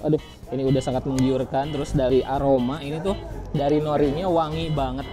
Aduh, ini udah sangat menggiurkan. Terus dari aroma ini tuh dari norinya wangi banget.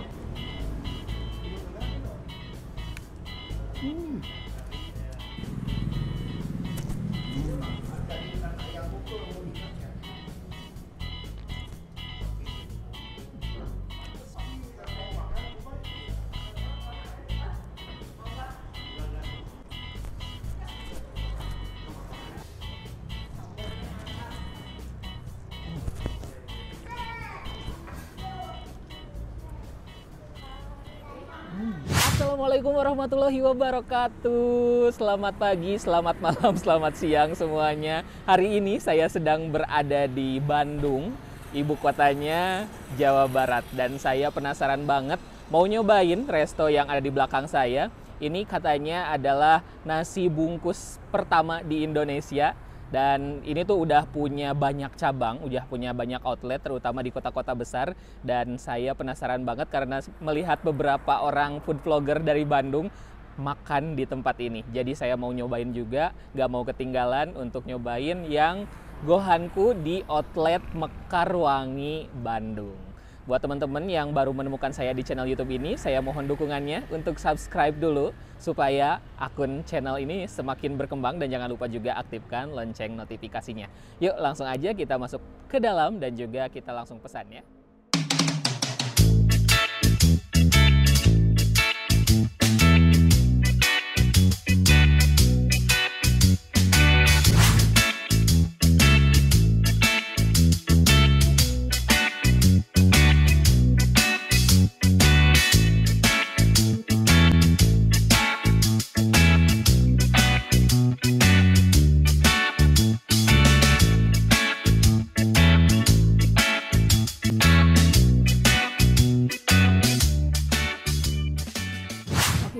Assalamualaikum warahmatullahi wabarakatuh. Selamat pagi, selamat malam, selamat siang semuanya. Hari ini saya sedang berada di Bandung, ibu kotanya Jawa Barat. Dan saya penasaran banget mau nyobain resto yang ada di belakang saya. Ini katanya adalah nasi bungkus pertama di Indonesia. Dan ini tuh udah punya banyak cabang, udah punya banyak outlet, terutama di kota-kota besar. Dan saya penasaran banget karena melihat beberapa orang food vlogger dari Bandung makan di tempat ini. Jadi saya mau nyobain juga, gak mau ketinggalan untuk nyobain yang gohanku di outlet Mekarwangi, Bandung. Buat teman-teman yang baru menemukan saya di channel YouTube ini, saya mohon dukungannya untuk subscribe dulu supaya akun channel ini semakin berkembang, dan jangan lupa juga aktifkan lonceng notifikasinya. Yuk langsung aja kita masuk ke dalam dan juga kita langsung pesan ya.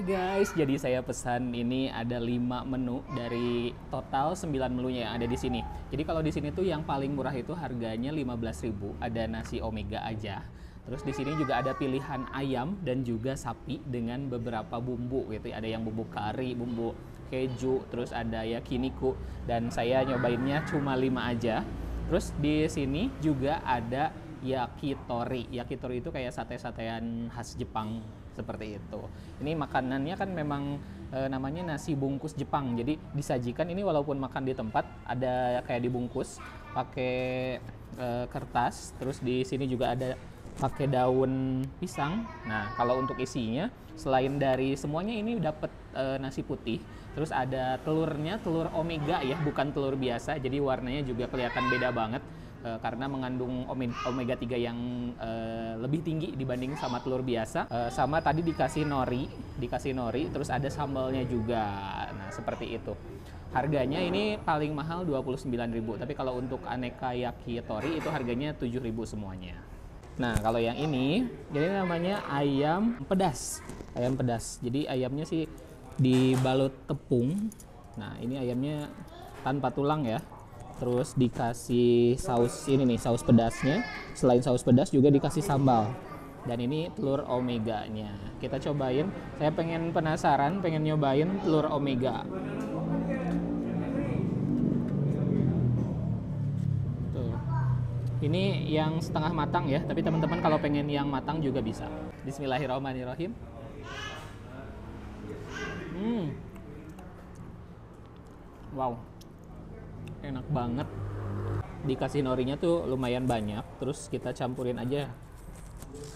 Guys, jadi saya pesan ini ada 5 menu dari total 9 menunya yang ada di sini. Jadi kalau di sini tuh yang paling murah itu harganya 15.000, ada nasi omega aja. Terus di sini juga ada pilihan ayam dan juga sapi dengan beberapa bumbu gitu. Ada yang bumbu kari, bumbu keju, terus ada yakiniku, dan saya nyobainnya cuma 5 aja. Terus di sini juga ada yakitori. Yakitori itu kayak sate-satean khas Jepang seperti itu. Ini makanannya kan memang namanya nasi bungkus Jepang. Jadi disajikan ini walaupun makan di tempat ada kayak dibungkus pakai kertas. Terus di sini juga ada pakai daun pisang. Nah, kalau untuk isinya selain dari semuanya ini dapat nasi putih. Terus ada telurnya, telur omega ya, bukan telur biasa. Jadi warnanya juga kelihatan beda banget. Karena mengandung omega 3 yang lebih tinggi dibanding sama telur biasa. Sama tadi dikasih nori, terus ada sambalnya juga. Nah, seperti itu. Harganya ini paling mahal 29.000, tapi kalau untuk aneka yakitori itu harganya 7.000 semuanya. Nah, kalau yang ini jadi namanya ayam pedas. Ayam pedas. Jadi ayamnya sih dibalut tepung. Nah, ini ayamnya tanpa tulang ya. Terus dikasih saus ini nih, saus pedasnya. Selain saus pedas juga dikasih sambal. Dan ini telur omeganya. Kita cobain. Saya penasaran, pengen nyobain telur omega. Tuh. Ini yang setengah matang ya, tapi teman-teman kalau pengen yang matang juga bisa. Bismillahirrahmanirrahim. Wow. Enak banget. Dikasih norinya tuh lumayan banyak. Terus kita campurin aja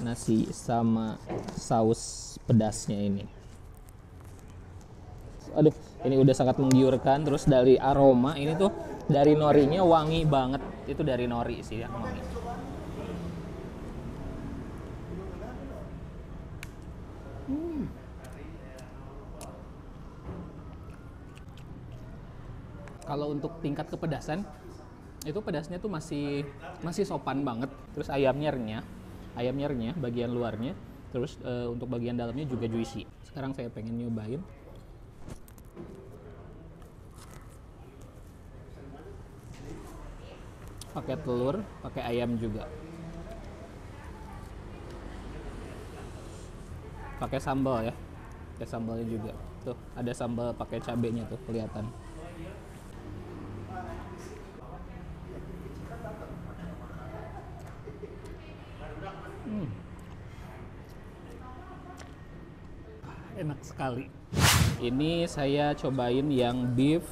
nasi sama saus pedasnya ini. Aduh, ini udah sangat menggiurkan. Terus dari aroma ini tuh dari norinya wangi banget. Itu dari nori sih yang wangi. Kalau untuk tingkat kepedasan itu pedasnya tuh masih sopan banget. Terus ayamnya renyah bagian luarnya. Terus untuk bagian dalamnya juga juicy. Sekarang saya pengen nyobain. Pakai telur, pakai ayam juga. Pakai sambal ya. Pakai sambalnya juga. Tuh, ada sambal pakai cabenya tuh kelihatan. enak sekali. Ini saya cobain yang beef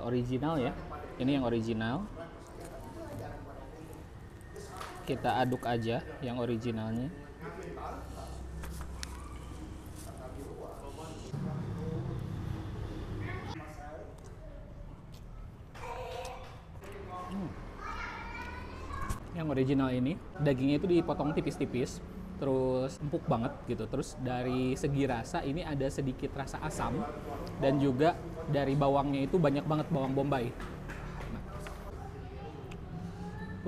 original ya. Ini yang original. Kita aduk aja yang originalnya. Yang original ini dagingnya itu dipotong tipis-tipis, terus empuk banget gitu. Terus dari segi rasa ini ada sedikit rasa asam, dan juga dari bawangnya itu banyak banget bawang bombay.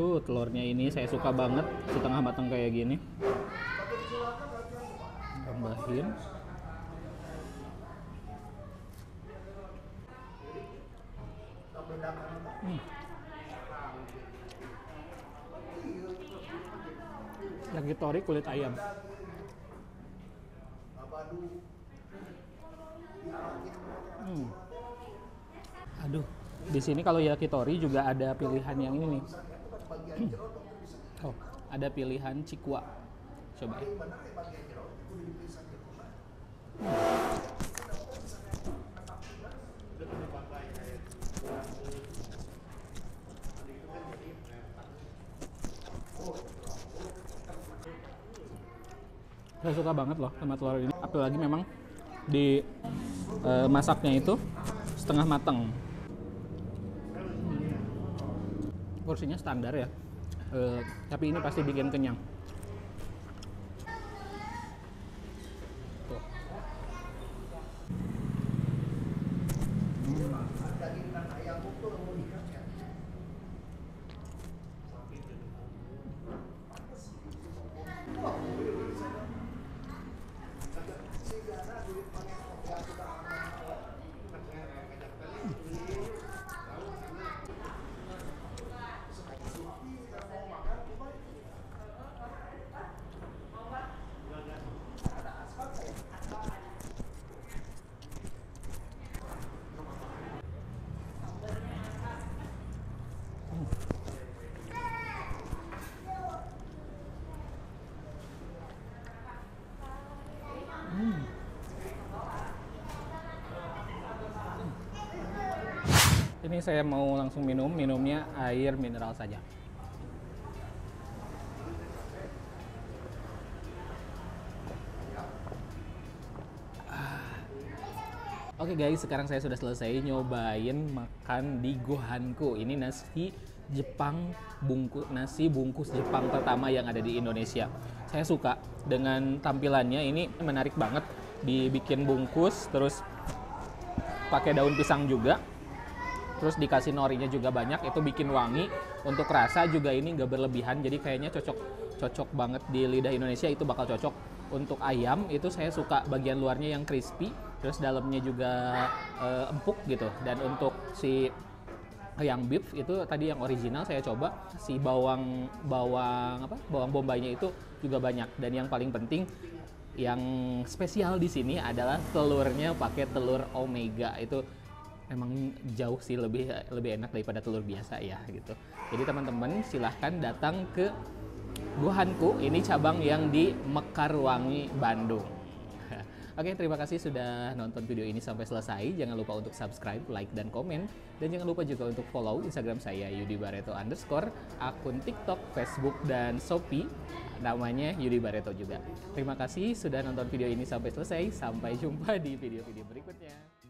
Telurnya ini saya suka banget setengah matang kayak gini. Tambahin. Yakitori kulit ayam. Aduh, di sini kalau yakitori juga ada pilihan yang ini nih. Oh, ada pilihan cikwa. Coba ya. Saya suka banget loh sama telur ini. Apalagi memang di masaknya itu setengah matang. Porsinya standar ya, tapi ini pasti bikin kenyang. Tuh. Ini saya mau langsung minumnya air mineral saja. Oke guys, sekarang saya sudah selesai nyobain makan di Gohanku. Ini nasi bungkus Jepang pertama yang ada di Indonesia. Saya suka dengan tampilannya, ini menarik banget. Dibikin bungkus, terus pakai daun pisang juga. Terus dikasih norinya juga banyak, itu bikin wangi. Untuk rasa juga ini nggak berlebihan, jadi kayaknya cocok banget di lidah Indonesia, itu bakal cocok. Untuk ayam itu saya suka bagian luarnya yang crispy, terus dalamnya juga empuk gitu. Dan untuk si yang beef itu tadi yang original saya coba, si bawang bombaynya itu juga banyak. Dan yang paling penting, yang spesial di sini adalah telurnya pakai telur Omega. Itu emang jauh sih lebih enak daripada telur biasa ya gitu. Jadi teman-teman silahkan datang ke Gohanku, ini cabang yang di Mekarwangi, Bandung. Oke, terima kasih sudah nonton video ini sampai selesai. Jangan lupa untuk subscribe, like, dan komen. Dan jangan lupa juga untuk follow Instagram saya Yudi Barreto _ akun TikTok, Facebook, dan Shopee namanya Yudi Barreto juga. Terima kasih sudah nonton video ini sampai selesai. Sampai jumpa di video-video berikutnya.